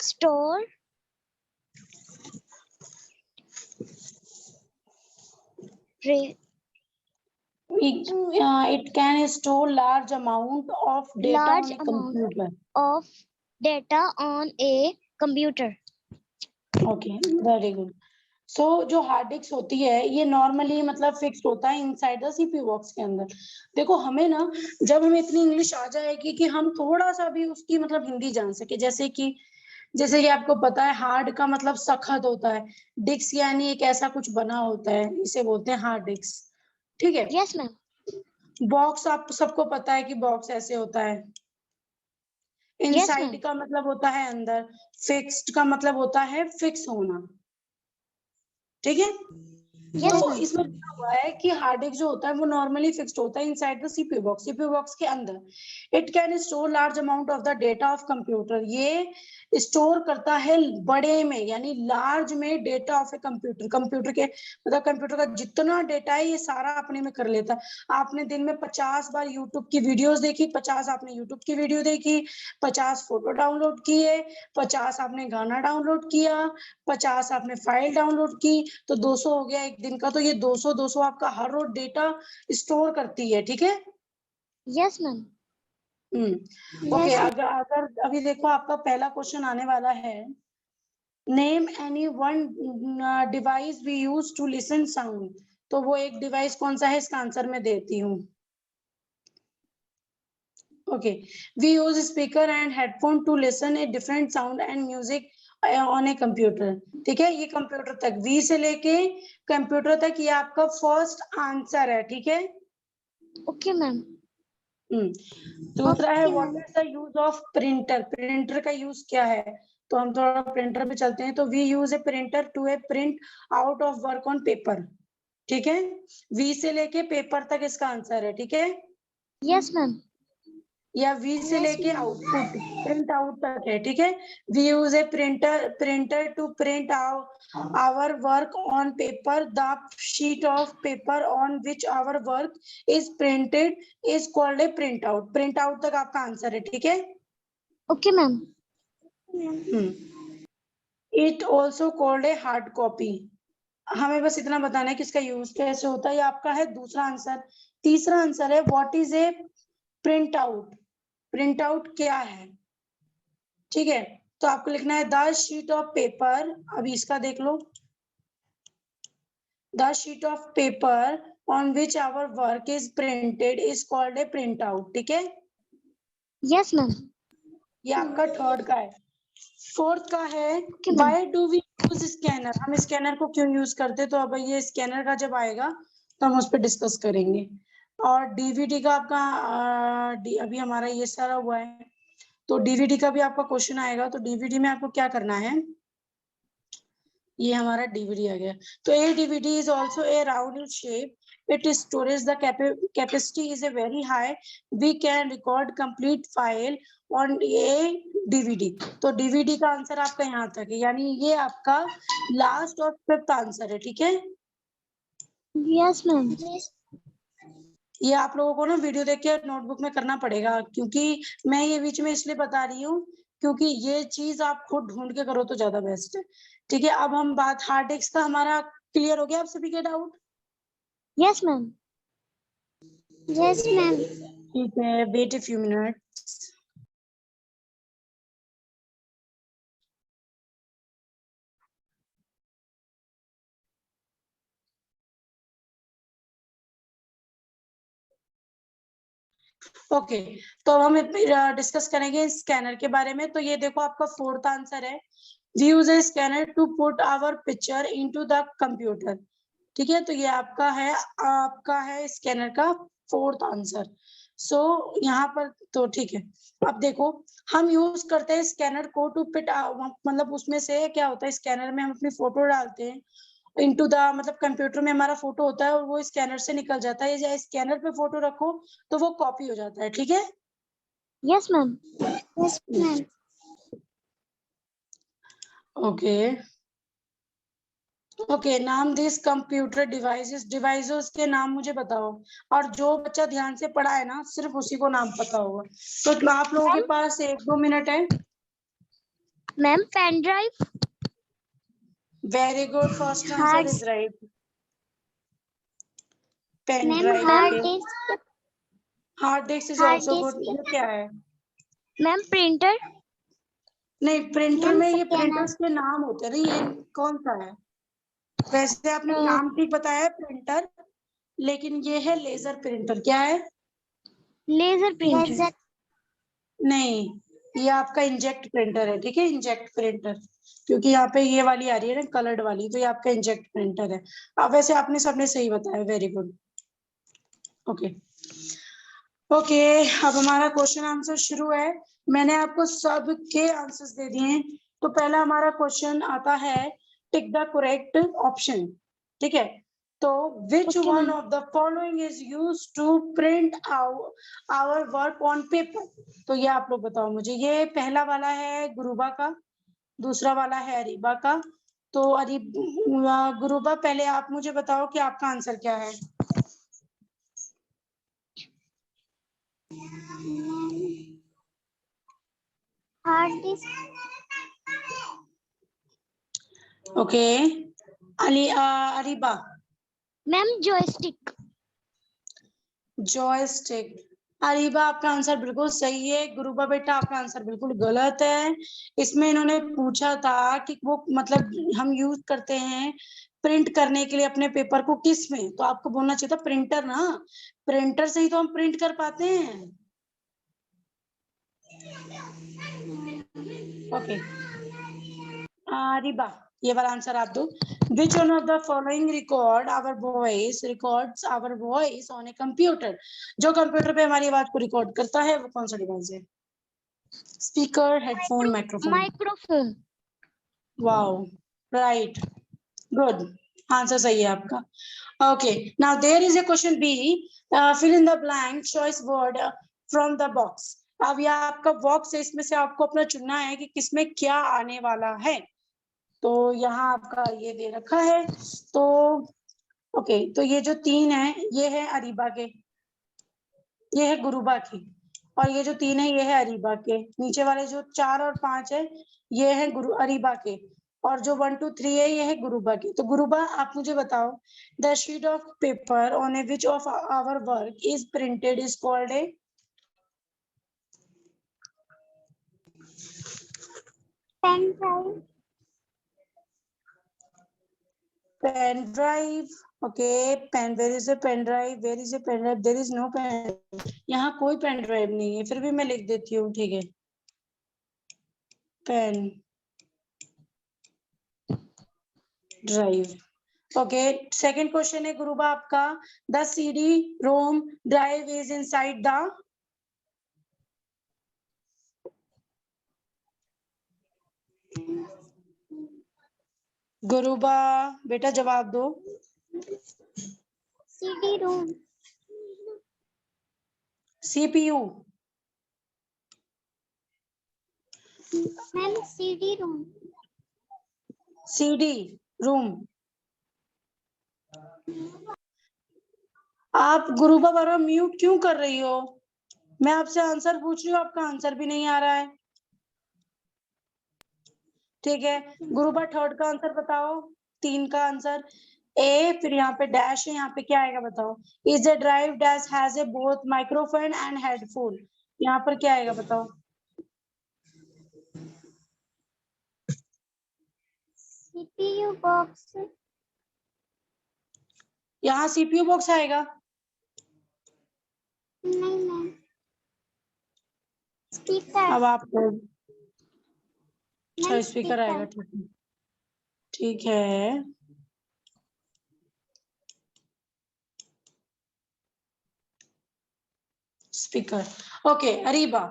store re- It can store large amount of data large on a amount computer. of data on a computer. Okay, very good. So जो hard disc होती है ये normally मतलब fixed होता है inside the CPU box के अंदर। देखो हमें ना, जब हमें इतनी इंग्लिश आ जाएगी कि हम थोड़ा सा भी उसकी मतलब हिंदी जान सके, जैसे कि आपको पता है हार्ड का मतलब सख्त होता है, डिस्क यानी एक ऐसा कुछ बना होता है, इसे बोलते हैं हार्ड डिस्क, ठीक है। Yes, ma'am. बॉक्स आप सबको पता है कि बॉक्स ऐसे होता है, Yes, इनसाइड ma'am. का मतलब होता है अंदर, फिक्स्ड का मतलब होता है फिक्स होना, ठीक है। Yes, तो ma'am. इसमें क्या हुआ है कि हार्ड डिस्क जो होता है वो नॉर्मली फिक्स्ड होता है इनसाइड द सीपीयू बॉक्स के अंदर। It can store large amount of the data of computer, ये स्टोर करता है बड़े में यानी लार्ज में data of a computer, computer के मतलब कंप्यूटर का जितना डेटा है ये सारा अपने में कर लेता है। आपने दिन में 50 बार यूट्यूब की वीडियोस देखी, 50 आपने यूट्यूब की वीडियो देखी, 50 फोटो डाउनलोड किए, 50 आपने गाना डाउनलोड किया, 50 आपने फाइल डाउनलोड की, तो 200 हो गया एक दिन का। तो ये 200 आपका हर रोज डेटा स्टोर करती है, ठीक है। Yes, ma'am. ओके, Yes, अगर अगर अभी देखो आपका पहला क्वेश्चन आने वाला है, name any one device we use to listen sound. तो वो एक डिवाइस कौन सा है इसका आंसर मैं देती हूँ। Okay, we use speaker and headphone to listen a different sound and music on a computer, ठीक है। ये कंप्यूटर तक, वी से लेके कंप्यूटर तक ये आपका फर्स्ट आंसर है, ठीक है। okay, ma'am. दूसरा है Okay, what ma'am. Is the use of printer, printer का यूज क्या है। तो हम थोड़ा प्रिंटर पे चलते हैं। तो we use a printer to a print out of work on paper, ठीक है। वी से लेके पेपर तक इसका आंसर है, ठीक है। Yes, ma'am. या वी से Yes, लेके ma'am. आउटपुट प्रिंट आउट तक है, ठीक है। We use a printer to print our work on paper, the sheet of paper on which our work is printed is called a print out. Print out तक आपका answer है, ठीक है। Okay, ma'am. It also called a hard copy. हमें बस इतना बताना है कि इसका यूज कैसे होता है। ये आपका है दूसरा आंसर। तीसरा आंसर है what is a print out, print out क्या है, ठीक है। तो आपको लिखना है द शीट ऑफ पेपर, अभी इसका देख लो, the sheet of paper on which our work is printed is called a print out, ठीक है। Yes, ma'am. ये आपका थर्ड का है। फोर्थ का है Okay, ma'am. Why do we use scanner, हम स्कैनर को क्यों यूज करते। तो अब ये स्कैनर का जब आएगा तो हम उस पर डिस्कस करेंगे। और डीवीडी का आपका अभी हमारा ये सारा हुआ है, तो डीवीडी का भी आपका क्वेश्चन आएगा। तो डीवीडी में आपको क्या करना है, ये हमारा डीवीडी आ गया। तो a DVD is also a round in shape, it storage the capacity is a very high, we can record complete file on a DVD. तो डीवीडी का आंसर आपका यहाँ तक है, यानी ये आपका लास्ट और फिफ्थ आंसर है, ठीक है। Yes, ma'am. Yes. ये आप लोगों को ना वीडियो देख के नोटबुक में करना पड़ेगा, क्योंकि मैं ये बीच में इसलिए बता रही हूँ क्योंकि ये चीज आप खुद ढूंढ के करो तो ज्यादा बेस्ट है। ठीक है, अब हम बात हार्ड डिस्क का हमारा क्लियर हो गया आप सभी के doubt? Yes ma'am. Yes ma'am. ठीक है, wait a few minute. Okay, तो हम डिस्कस करेंगे स्कैनर के बारे में। तो ये देखो आपका फोर्थ आंसर है, we use a scanner to put our picture into the computer. ठीक है, तो ये आपका है स्कैनर का फोर्थ आंसर। सो यहाँ पर तो ठीक है। अब देखो, हम यूज करते हैं स्कैनर को टू पिट, मतलब उसमें से क्या होता है, स्कैनर में हम अपनी फोटो डालते हैं इनटू द, मतलब कंप्यूटर में हमारा फोटो होता है और वो स्कैनर से निकल जाता है, या स्कैनर पे फोटो रखो तो वो कॉपी हो जाता है। ठीक है, yes ma'am. Yes ma'am. Okay okay, नाम दिस कंप्यूटर डिवाइसेस, डिवाइसेस के नाम मुझे बताओ। और जो बच्चा ध्यान से पढ़ा है ना, सिर्फ उसी को नाम पता होगा। तो आप लोगों के पास 1-2 मिनट है। Ma'am pen drive. Very good, first answer is right, pen ma'am drive. Hard okay, disk. Hard disk is hard also good. ये डिस्क। क्या है? Ma'am printer. नहीं, प्रिंटर मैम में ये स्कैनर। प्रिंटर्स के नाम होते हैं ना, ये कौन सा है? वैसे आपने नाम ठीक बताया प्रिंटर, लेकिन ये है लेजर प्रिंटर। क्या है? Laser printer. लेजर। नहीं, ये आपका इंजेक्ट प्रिंटर है। ठीक है, इंजेक्ट प्रिंटर, क्योंकि यहाँ पे ये वाली आ रही है ना कलर्ड वाली, तो ये आपका इंजेक्ट प्रिंटर है। अब वैसे आपने सबने सही बताया, वेरी गुड। ओके ओके, अब हमारा क्वेश्चन आंसर शुरू है। मैंने आपको सबके आंसर्स दे दिए हैं। तो पहला हमारा क्वेश्चन आता है, टिक द करेक्ट ऑप्शन। ठीक है, तो which Okay, one ma'am. Of the following is use to print our work on paper? तो ये आप लोग बताओ मुझे। ये पहला वाला है गुरुबा का, दूसरा वाला है अरीबा का। तो गुरुबा, पहले आप मुझे बताओ कि आपका आंसर क्या है? Hard disk. Okay, Ariba? Ma'am joystick. Joystick. Ariba, आपका आंसर बिल्कुल सही है। गुरुबा बेटा, आपका आंसर बिल्कुल गलत है। इसमें इन्होंने पूछा था कि वो मतलब हम यूज करते हैं प्रिंट करने के लिए अपने पेपर को किस में, तो आपको बोलना चाहिए था प्रिंटर ना। प्रिंटर से ही तो हम प्रिंट कर पाते हैं। ओके, अरीबा, ये वाला आंसर आप दो। Which one of the following records our voice on a computer? जो कंप्यूटर पे हमारी आवाज को रिकॉर्ड करता है वो कौन सा डिवाइस है? Speaker, headphone, microphone? Microphone. Wow, right, good, answer सही है आपका। Okay, now there is a question B, fill in the blank choice word from the box. अब यह आपका बॉक्स है, इसमें से आपको अपना चुनना है कि किसमें क्या आने वाला है। तो यहाँ आपका ये दे रखा है। तो ओके, तो ये जो 3 है ये है अरीबा के, ये है गुरुबा की, और ये जो 3 है ये है अरीबा के। नीचे वाले जो 4 और 5 है ये है गुरु अरीबा के, और जो 1 2 3 है ये है गुरुबा के। तो गुरुबा, आप मुझे बताओ, the sheet of paper on a which of our work is printed is called a? Pen drive. Pen drive. Okay, pen, where is a pen drive, where is a pen drive, there is no pen, यहाँ कोई pen drive नहीं है, फिर भी मैं लिख देती हूँ। ठीक है, pen drive. Okay, second question है गुरुबा आपका, the CD ROM drive is inside the? Guruba बेटा, जवाब दो। CD-ROM. CPU? Ma'am CD-ROM. CD room? आप गुरुबा बार म्यूट क्यों कर रही हो? मैं आपसे आंसर पूछ रही हूँ, आपका आंसर भी नहीं आ रहा है। ठीक है, गुरुबा थर्ड का आंसर बताओ, 3 का आंसर। ए, फिर यहाँ पे डैश है, यहाँ पे क्या आएगा बताओ? Is a drive dash has A both microphone and headphone, यहाँ पर क्या आएगा बताओ? CPU box. यहाँ सीपीयू बॉक्स आएगा। नहीं मैम, स्पीकर। अब आपको अच्छा मैम स्पीकर आएगा, स्पीकर। ठीक है, ठीक है। Speaker, okay. Ariba,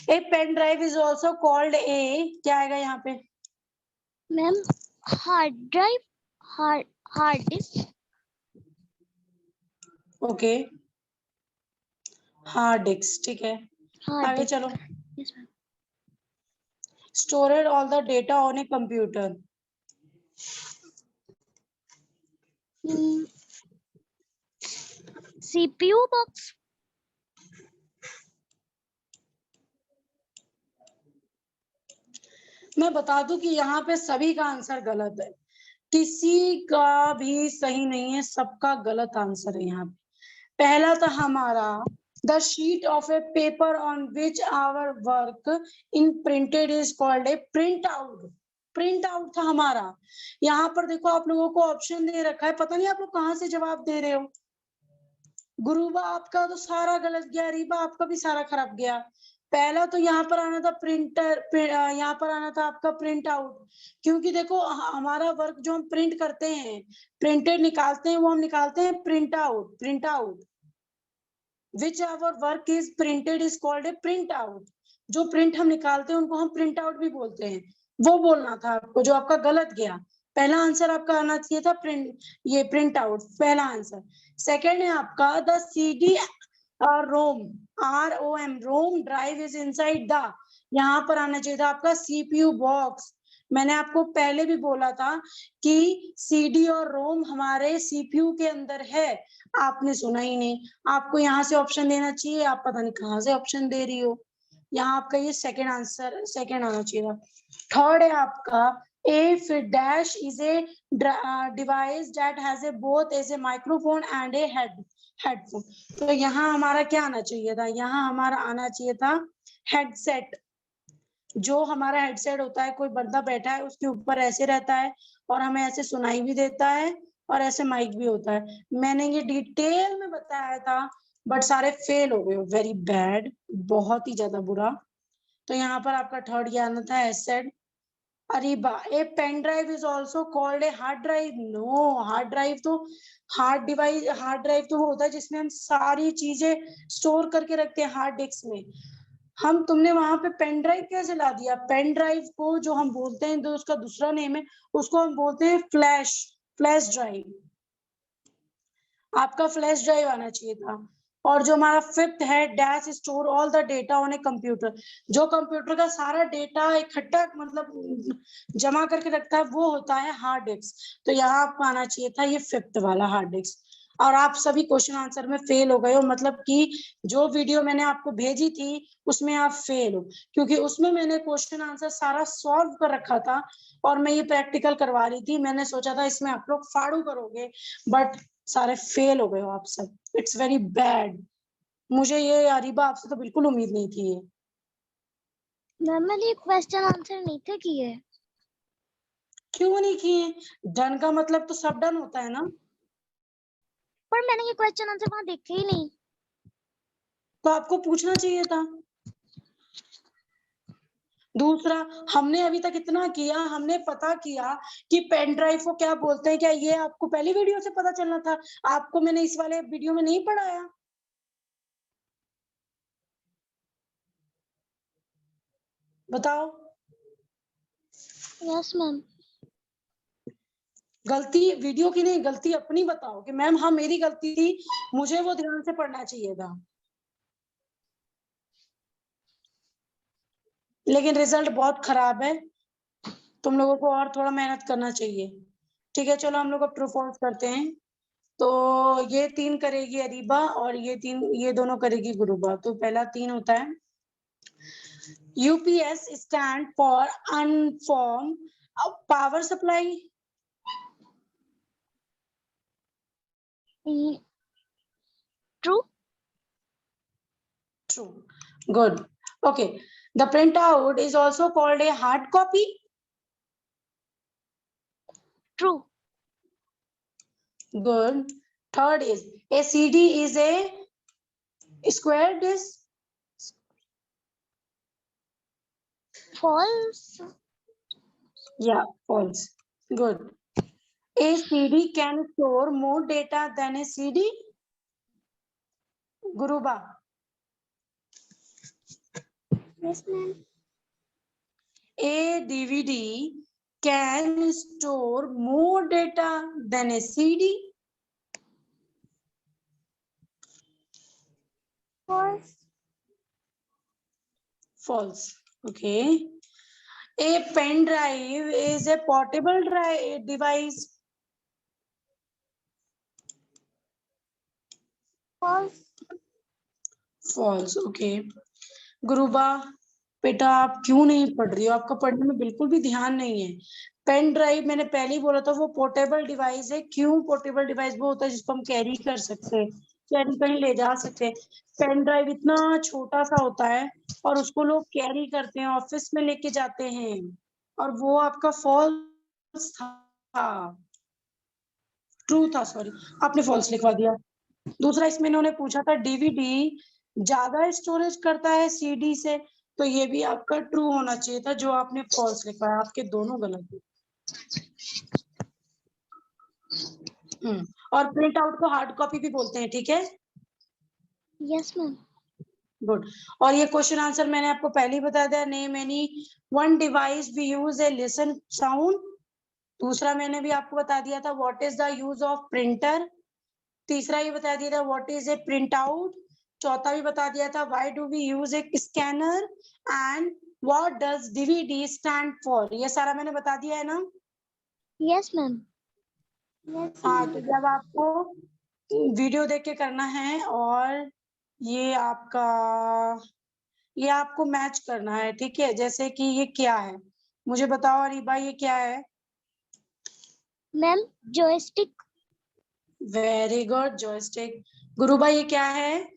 a pen drive is also called a, क्या आएगा यहाँ पे? Ma'am hard drive, hard disk. Okay, hard disk, ठीक है। हार्ड आगे डिस्क। चलो। Yes ma'am. Stored all the data on a computer. CPU box. मैं बता दूं कि यहाँ पे सभी का आंसर गलत है, किसी का भी सही नहीं है, सबका गलत आंसर है यहाँ पे। पहला था हमारा the sheet of a paper on which our work in printed is called a print out. Print out था हमारा। यहाँ पर देखो आप लोगों को ऑप्शन दे रखा है, पता नहीं आप लोग कहाँ से जवाब दे रहे हो। गुरुबा आपका तो सारा गलत गया, रीबा आपका भी सारा खराब गया। पहला तो यहाँ पर आना था प्रिंटर, यहाँ पर आना था आपका प्रिंट आउट, क्योंकि देखो हमारा वर्क जो हम प्रिंट करते हैं, प्रिंटेड निकालते हैं, वो हम निकालते हैं print out. Print out which our work is printed is called a print out. जो प्रिंट हम निकालते हैं उनको हम प्रिंट आउट भी बोलते हैं, वो बोलना था आपको, जो आपका गलत गया। पहला आंसर आपका आना चाहिए था प्रिंट, ये प्रिंट आउट पहला आंसर। सेकंड है आपका the CD ROM, ROM, ROM drive is inside the, यहाँ पर आना चाहिए था आपका CPU बॉक्स। मैंने आपको पहले भी बोला था कि CD और रोम हमारे CPU के अंदर है, आपने सुना ही नहीं। आपको यहाँ से ऑप्शन देना चाहिए, आप पता नहीं कहाँ से ऑप्शन दे रही हो। यहाँ आपका ये सेकंड आंसर, सेकंड आना चाहिए था। थर्ड है आपका if dash is a device that has a both as a microphone and a headphone, तो यहाँ हमारा क्या आना चाहिए था? यहाँ हमारा आना चाहिए था हेडसेट। जो हमारा हेडसेट होता है, कोई बंदा बैठा है उसके ऊपर ऐसे रहता है और हमें ऐसे सुनाई भी देता है और ऐसे माइक भी होता है। मैंने ये डिटेल में बताया था, बट सारे फेल हो गए, वेरी बैड, बहुत ही ज्यादा बुरा। तो यहाँ पर आपका थर्ड ये आना था headset. Ariba, a pen drive is also called a hard drive. No, hard drive तो हार्ड डिवाइस, हार्ड ड्राइव तो वो होता है जिसमें हम सारी चीजें स्टोर करके रखते हैं हार्ड डिस्क में। हम तुमने वहां पे पेन ड्राइव कैसे ला दिया? पेन ड्राइव को जो हम बोलते हैं, जो उसका दूसरा नेम है, उसको हम बोलते हैं फ्लैश, फ्लैश ड्राइव। आपका फ्लैश ड्राइव आना चाहिए था। और जो हमारा फिफ्थ है dash store all the data on a computer, जो कंप्यूटर का सारा डेटा इकट्ठा मतलब जमा करके रखता है, वो होता है हार्ड डिस्क। तो यहाँ आपको आना चाहिए था ये फिफ्थ वाला हार्ड डिस्क। और आप सभी क्वेश्चन आंसर में फेल हो गए हो, मतलब कि जो वीडियो मैंने आपको भेजी थी उसमें आप फेल हो, क्योंकि उसमें मैंने क्वेश्चन आंसर सारा सॉल्व कर रखा था और मैं ये प्रैक्टिकल करवा रही थी। मैंने सोचा था इसमें आप लोग फाड़ू करोगे, बट सारे फेल हो गए हो आप सब। It's very bad. मुझे ये अरीबा आपसे तो बिल्कुल उम्मीद नहीं थी ये। मैम मैंने क्वेश्चन आंसर नहीं थे किए। क्यों नहीं किए? डन का मतलब तो सब डन होता है ना। पर मैंने ये क्वेश्चन आंसर वहां देखे ही नहीं। तो आपको पूछना चाहिए था। दूसरा, हमने अभी तक इतना किया, हमने पता किया कि पेन ड्राइव को क्या बोलते हैं, क्या ये आपको पहली वीडियो से पता चलना था? आपको मैंने इस वाले वीडियो में नहीं पढ़ाया? बताओ। Yes ma'am. गलती वीडियो की नहीं, गलती अपनी बताओ कि मैम हाँ मेरी गलती थी, मुझे वो ध्यान से पढ़ना चाहिए था। लेकिन रिजल्ट बहुत खराब है, तुम लोगों को और थोड़ा मेहनत करना चाहिए। ठीक है, चलो हम लोग अब ट्रू फॉल्स करते हैं। तो ये 3 करेगी अरीबा और ये दोनों करेगी गुरुबा। तो पहला 3 होता है UPS stand for uniform power supply. True. True. Good. Okay. The printout is also called a hard copy. True. Good. Third is a CD is a square disc. False. Yeah, false. Good. A CD can store more data than a CD. Guruba. Yes, ma'am. A DVD can store more data than a CD. False. False. Okay. A pen drive is a portable device. False. False. Okay. गुरुबा बेटा आप क्यों नहीं पढ़ रही हो? आपका पढ़ने में बिल्कुल भी ध्यान नहीं है। पेन ड्राइव मैंने पहले ही बोला था वो पोर्टेबल डिवाइस है। क्यों पोर्टेबल डिवाइस? वो होता है जिसको हम कैरी कर सकते हैं, कैरी कहीं ले जा सकते हैं। पेन ड्राइव इतना छोटा सा होता है और उसको लोग कैरी करते हैं, ऑफिस में लेके जाते हैं। और वो आपका फॉल्स था, ट्रू था, सॉरी आपने फॉल्स लिखवा दिया। दूसरा इसमें इन्होंने पूछा था डीवीडी ज्यादा स्टोरेज करता है सीडी से, तो ये भी आपका ट्रू होना चाहिए था, जो आपने फॉल्स लिखवाया। आपके दोनों गलत है। और प्रिंट आउट को हार्ड कॉपी भी बोलते हैं, ठीक है? Yes, ma'am. गुड। और ये क्वेश्चन आंसर मैंने आपको पहले ही बता दिया। Name any one device we use a listen sound. दूसरा मैंने भी आपको बता दिया था what is the use of printer. तीसरा ये बता दिया था what is a print out. चौथा भी बता दिया था why do we use a scanner and what does DVD stand for. ये सारा मैंने बता दिया है ना? Yes, ma'am. Yes, हाँ, ma'am. तो जब आपको वीडियो देख के करना है और ये आपको मैच करना है, ठीक है? जैसे कि ये क्या है, मुझे बताओ अरीबा, ये क्या है? Ma'am, joystick. Very good, joystick. Guruba ये क्या है?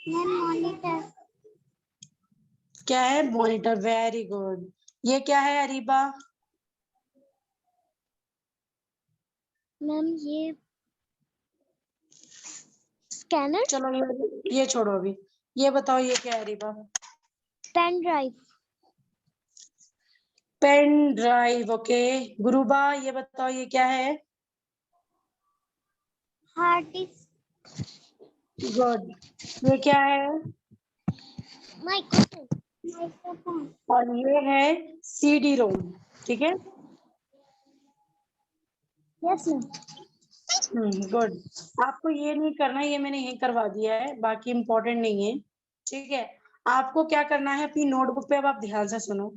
Ma'am, monitor. क्या है? मॉनिटर। Very good. ये क्या है अरीबा? Ma'am, ये scanner. चलो ये छोड़ो अभी। ये बताओ ये क्या है Ariba? Pen drive. Pen drive. Okay. Guruba ये बताओ ये क्या है? Hard disk. गुड। ये क्या है? Microphone. Microphone. और ये है सीडी रोम, ठीक है? Yes, ma'am. गुड। आपको ये नहीं करना, ये मैंने यही करवा दिया है, बाकी इम्पोर्टेंट नहीं है, ठीक है? आपको क्या करना है अपनी नोटबुक पे, अब आप ध्यान से सुनो।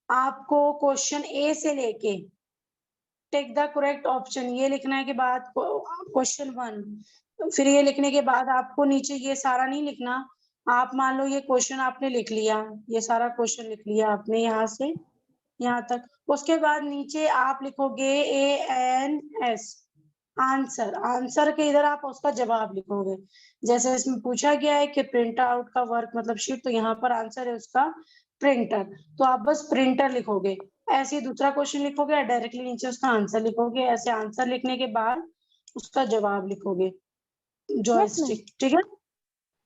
आपको क्वेश्चन ए से लेके टेक द करेक्ट ऑप्शन ये लिखना है के बाद क्वेश्चन 1, फिर ये लिखने के बाद आपको नीचे ये सारा नहीं लिखना। आप मान लो ये क्वेश्चन आपने लिख लिया, ये सारा क्वेश्चन लिख लिया आपने यहाँ से यहाँ तक। उसके बाद नीचे आप लिखोगे ANS आंसर। आंसर के इधर आप उसका जवाब लिखोगे। जैसे इसमें पूछा गया है कि प्रिंट आउट का वर्क मतलब शीट, तो यहाँ पर आंसर है उसका प्रिंटर, तो आप बस प्रिंटर लिखोगे। ऐसे ही दूसरा क्वेश्चन लिखोगे और डायरेक्टली नीचे उसका आंसर लिखोगे। ऐसे आंसर लिखने के बाद उसका जवाब लिखोगे। जॉयस्टिक, ठीक है?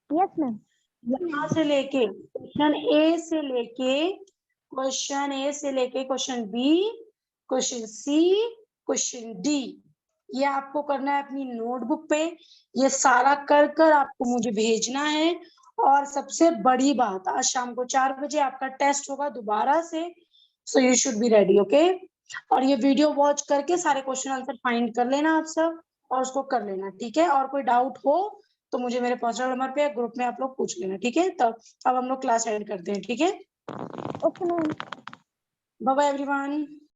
Yes, ma'am. यहाँ से लेके क्वेश्चन ए से लेके क्वेश्चन बी, क्वेश्चन सी, क्वेश्चन डी, ये आपको करना है अपनी नोटबुक पे। ये सारा कर कर आपको मुझे भेजना है। और सबसे बड़ी बात, आज शाम को 4 बजे आपका टेस्ट होगा दोबारा से, so you should be ready, okay? और ये वीडियो वॉच करके सारे क्वेश्चन आंसर फाइंड कर लेना आप सब और उसको कर लेना, ठीक है? और कोई डाउट हो तो मुझे मेरे पर्सनल नंबर पे ग्रुप में आप लोग पूछ लेना, ठीक है? तब अब हम लोग क्लास एंड करते हैं, ठीक है? Okay, ma'am. Bye bye everyone.